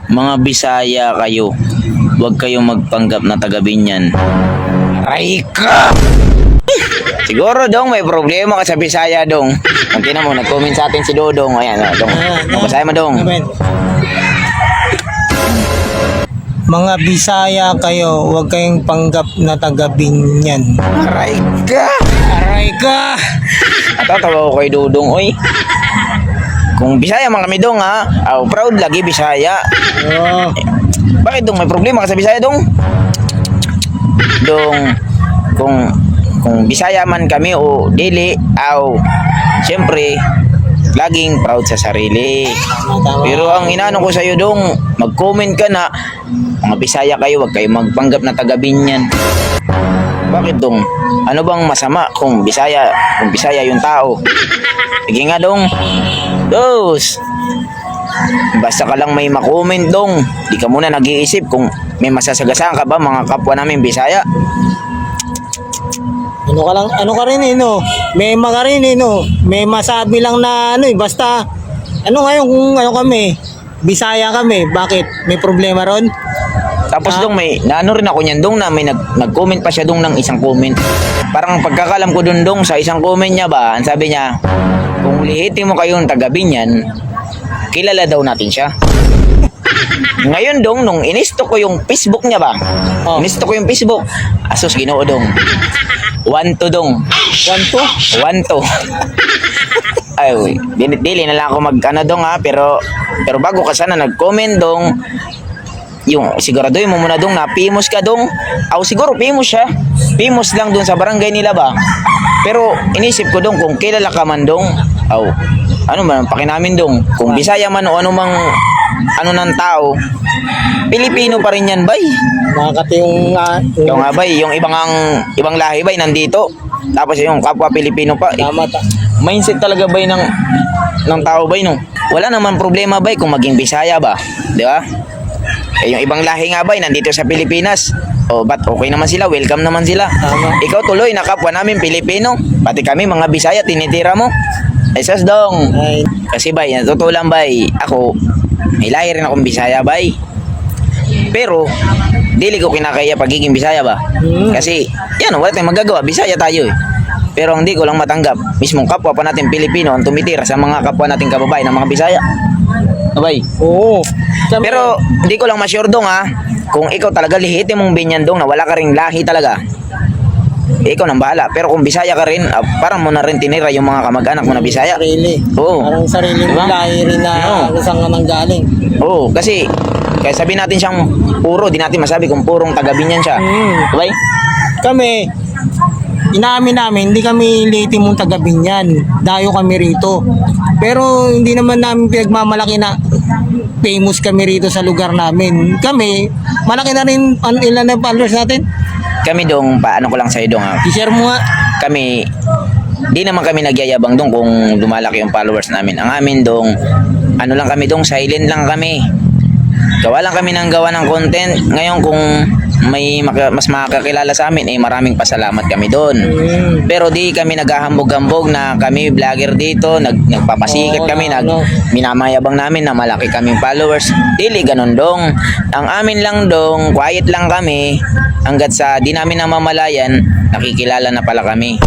Mga Bisaya kayo, huwag kayong magpanggap na taga Binyan. Aray ka! Siguro dong may problema ka sa Bisaya dong. Ang tina mo, nag-comment sa atin si Dodong. Ayan, dong. Mabasahin mo dong. Mga Bisaya kayo, huwag kayong panggap na taga Binyan. Aray ka! Aray ka! Natatawa ko kay Dodong, oy. Kung Bisaya man kami dong ha, proud lagi Bisaya. Oh, Bakit dong may problema ka sa Bisaya dong? Dong, kung Bisaya man kami o dili, siyempre, laging proud sa sarili. tama. Pero ang inano ko sa'yo dong, mag-comment ka na, mga Bisaya kayo, wag kayo magpanggap na taga Binyan. Bakit dong? Ano bang masama kung Bisaya yung tao? Sige nga dong. Dos. Basta ka lang may makomment dong. Di ka muna nag-iisip kung may masasagasaan ka ba mga kapwa namin Bisaya. Ano ka rin no? May mga rin no? May masabi lang na basta, ngayon kung kami, Bisaya kami, bakit? May problema ron? Tapos dong may naano rin ako niyan dong na may nag-comment pa siya dong ng isang comment. Parang pagkakalam ko dong sa isang comment niya ba, ang sabi niya, kung lihitin mo kayong taga Binyan, kilala daw natin siya. Ngayon dong, nung inisto ko yung Facebook niya ba, inisto ko yung Facebook, asus Ginoo dong. 1-2 dong. 1-2? 1-2. Ay, dili na lang ako dong ha, pero bago ka sana nag-comment dong, yung siguraduhin mo muna dong na famous ka dong. Siguro famous siya. Famous lang dong sa barangay nila ba. Pero inisip ko dong kung kilala ka man dong. Ano man pakinamin dong. Kung Bisaya man o ano mang ng tao, Pilipino pa rin yan bay. Makakati Yung nga bay, yung ibang lahi bay nandito. Tapos yung kapwa Pilipino pa. tama ta. Mindset talaga bay ng tao bay no. Wala naman problema bay kung maging Bisaya ba, di ba? Yung ibang lahi nga bay nandito sa Pilipinas. Ba't okay naman sila, welcome naman sila. Tama. Ikaw tuloy na kapwa namin Pilipino, pati kami mga Bisaya tinitira mo. Esas dong. Ay, Kasi bay, totoo lang bay, ako may lahi rin akong Bisaya bay. Pero dili ko kinakaya pagiging Bisaya ba? Kasi yan, wala tayong magagawa, Bisaya tayo eh. Pero ang di ko lang matanggap, mismong kapwa pa natin Pilipino ang tumitira sa mga kapwa nating kababayan ng mga Bisaya. Abay. oo. Pero hindi ko lang ma-sure dong ha, kung ikaw talaga lihitin mong Binyan dong na wala ka ring lahi talaga, ikaw nang bahala. Pero kung Bisaya ka rin, parang mo na rin tinira yung mga kamag-anak mo na Bisaya. Sarili. Oo. Parang sarili Diba? mo lahi rin na saan ka nanggaling. Oo, kasi kaya sabihin natin siyang puro, di natin masabi kung purong taga Binyan siya. Okay? Kami, inamin namin, hindi kami late mong taga Binyan. Dayo kami rito. Pero hindi naman namin pinagmamalaki na famous kami rito sa lugar namin. Kami, malaki na rin ilan na followers natin. Kami dong, paano ko lang sa'yo dong ha. I-share mo nga. Kami, di naman kami nagyayabang dong kung lumalaki yung followers namin. Ang amin dong, ano lang kami dong, silent lang kami. Gawa lang kami ng gawa ng content. Ngayon kung may mas makakakilala sa amin, maraming pasalamat kami doon. Pero di kami naghahambog-hambog na kami vlogger dito, nagpapasikat kami, minamayabang namin na malaki kaming followers. Dili ganun dong. Ang amin lang dong, quiet lang kami hanggat sa di namin namamalayan, nakikilala na pala kami.